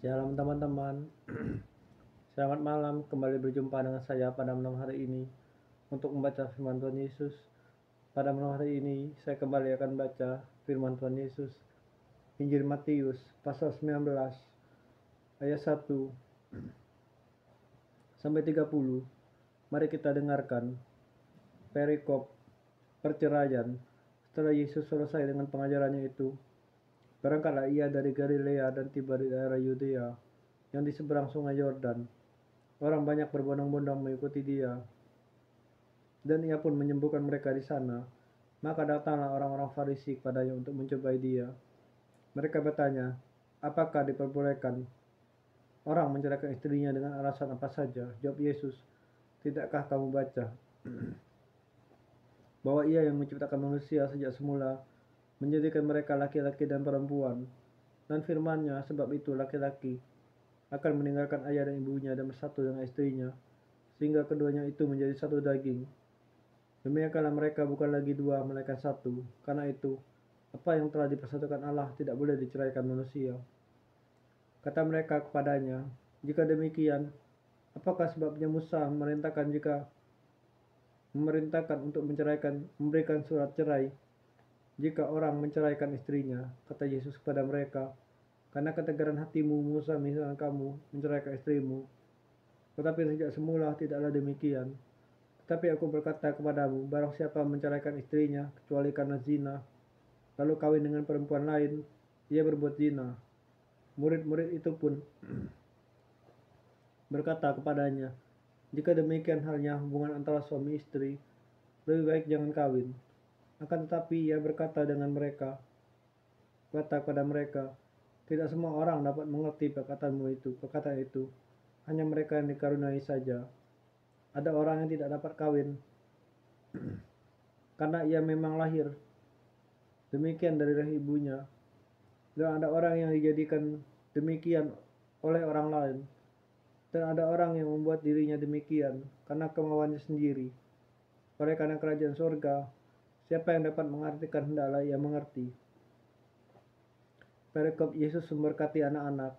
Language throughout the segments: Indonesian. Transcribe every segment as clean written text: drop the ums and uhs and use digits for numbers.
Shalom teman-teman, selamat malam. Kembali berjumpa dengan saya pada malam hari ini untuk membaca firman Tuhan Yesus. Pada malam hari ini saya kembali akan baca firman Tuhan Yesus, Injil Matius pasal 19 ayat 1 sampai 30. Mari kita dengarkan perikop perceraian. Setelah Yesus selesai dengan pengajarannya itu, berangkatlah ia dari Galilea dan tiba di daerah Yudea yang di seberang sungai Yordan. Orang banyak berbondong-bondong mengikuti dia, dan ia pun menyembuhkan mereka di sana. Maka datanglah orang-orang Farisi kepadanya untuk mencobai dia. Mereka bertanya, apakah diperbolehkan orang menceraikan istrinya dengan alasan apa saja? Jawab Yesus, tidakkah kamu baca bahwa ia yang menciptakan manusia sejak semula, menjadikan mereka laki-laki dan perempuan, dan firman-Nya, sebab itu laki-laki akan meninggalkan ayah dan ibunya dan bersatu dengan istrinya, sehingga keduanya itu menjadi satu daging. Demikianlah mereka bukan lagi dua, melainkan satu. Karena itu, apa yang telah dipersatukan Allah tidak boleh diceraikan manusia. Kata mereka kepadanya, jika demikian, apakah sebabnya Musa memerintahkan untuk memberikan surat cerai jika orang menceraikan istrinya? Kata Yesus kepada mereka, karena ketegaran hatimu Musa misalnya kamu menceraikan istrimu, tetapi sejak semula tidaklah demikian. Tetapi aku berkata kepadamu, barang siapa menceraikan istrinya kecuali karena zina, lalu kawin dengan perempuan lain, ia berbuat zina. Murid-murid itu pun berkata kepadanya, jika demikian halnya hubungan antara suami istri, lebih baik jangan kawin. Akan tetapi ia berkata kepada mereka, tidak semua orang dapat mengerti perkataan itu, hanya mereka yang dikaruniai saja. Ada orang yang tidak dapat kawin karena ia memang lahir demikian dari rahim ibunya, dan ada orang yang dijadikan demikian oleh orang lain, dan ada orang yang membuat dirinya demikian karena kemauannya sendiri. Oleh karena kerajaan surga, siapa yang dapat mengartikan hendaklah ia mengerti. Perikop Yesus memberkati anak-anak.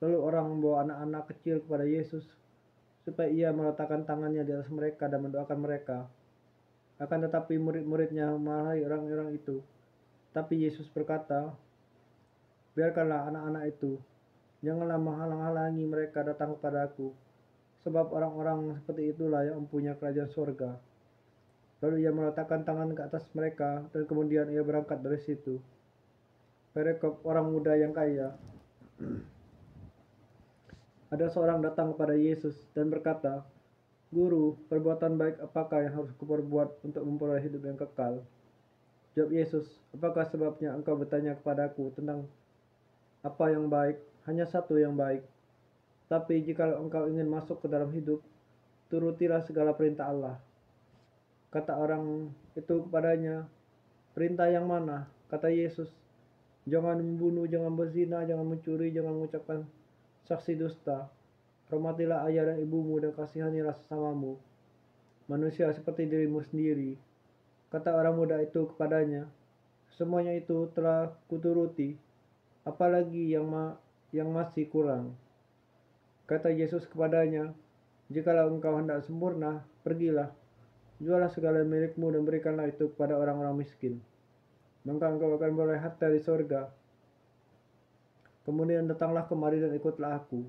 Lalu orang membawa anak-anak kecil kepada Yesus supaya ia meletakkan tangannya di atas mereka dan mendoakan mereka. Akan tetapi murid-muridnya memarahi orang-orang itu. Tapi Yesus berkata, biarkanlah anak-anak itu, janganlah menghalang-halangi mereka datang kepada aku, sebab orang-orang seperti itulah yang mempunyai kerajaan surga. Lalu ia meletakkan tangan ke atas mereka, dan kemudian ia berangkat dari situ. Perikop orang muda yang kaya. Ada seorang datang kepada Yesus dan berkata, Guru, perbuatan baik apakah yang harus kuperbuat untuk memperoleh hidup yang kekal? Jawab Yesus, apakah sebabnya engkau bertanya kepadaku tentang apa yang baik? Hanya satu yang baik. Tapi jika engkau ingin masuk ke dalam hidup, turutilah segala perintah Allah. Kata orang itu kepadanya, perintah yang mana? Kata Yesus, jangan membunuh, jangan berzina, jangan mencuri, jangan mengucapkan saksi dusta. Hormatilah ayah dan ibumu dan kasihanilah sesamamu, manusia seperti dirimu sendiri. Kata orang muda itu kepadanya, semuanya itu telah kuturuti, apalagi yang masih kurang? Kata Yesus kepadanya, jikalau engkau hendak sempurna, pergilah, jualah segala milikmu dan berikanlah itu kepada orang-orang miskin, maka engkau akan beroleh harta di surga. Kemudian datanglah kemari dan ikutlah aku.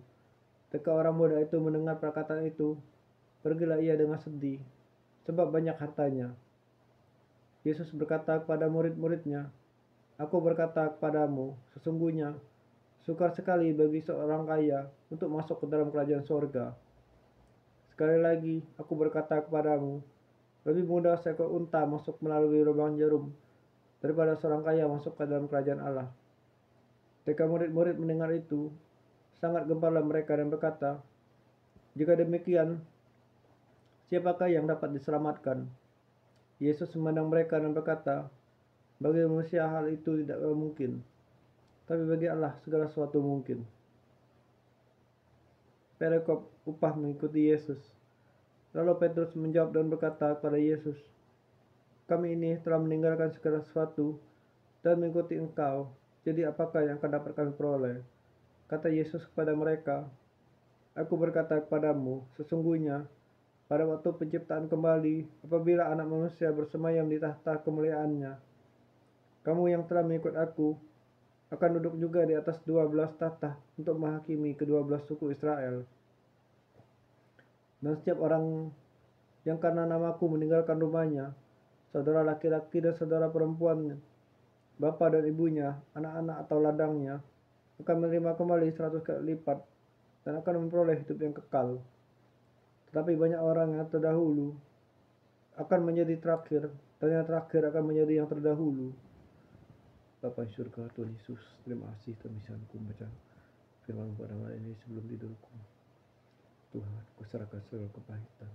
Ketika orang muda itu mendengar perkataan itu, pergilah ia dengan sedih, sebab banyak hartanya. Yesus berkata kepada murid-muridnya, aku berkata kepadamu, sesungguhnya sukar sekali bagi seorang kaya untuk masuk ke dalam kerajaan surga. Sekali lagi, aku berkata kepadamu, lebih mudah seekor unta masuk melalui lubang jarum daripada seorang kaya masuk ke dalam kerajaan Allah. Ketika murid-murid mendengar itu, sangat gemparlah mereka dan berkata, jika demikian, siapakah yang dapat diselamatkan? Yesus memandang mereka dan berkata, bagi manusia hal itu tidak mungkin, tapi bagi Allah segala sesuatu mungkin. Perikop upah mengikuti Yesus. Lalu Petrus menjawab dan berkata kepada Yesus, kami ini telah meninggalkan segala sesuatu dan mengikuti Engkau, jadi apakah yang akan dapat kami peroleh? Kata Yesus kepada mereka, "Aku berkata kepadamu, sesungguhnya pada waktu penciptaan kembali, apabila Anak Manusia bersemayam di tahta kemuliaannya, kamu yang telah mengikut aku akan duduk juga di atas 12 tahta untuk menghakimi kedua belas suku Israel. Dan setiap orang yang karena namaku meninggalkan rumahnya, saudara laki-laki dan saudara perempuannya, bapa dan ibunya, anak-anak atau ladangnya, akan menerima kembali 100 kali lipat dan akan memperoleh hidup yang kekal. Tetapi banyak orang yang terdahulu akan menjadi terakhir, dan yang terakhir akan menjadi yang terdahulu." Bapa di surga, Tuhan Yesus, terima kasih Tuhan bisa aku membaca firman pada malam ini sebelum tidurku. Tuhan, kuserahkan segala kepahitan,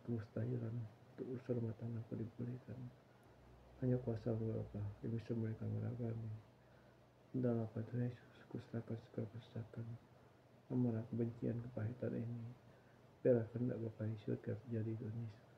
kemustahilan untuk urusan rumah tanggaku dipulihkan. Hanya kuasa Bapa yang bisa memulihkan keluarga kami. Dalam nama Tuhan Yesus, kuserahkan segala kesesakan, amarah, kebencian, kepahitan ini. Biarlah kehendak Bapa di surga terjadi Tuhan Yesus.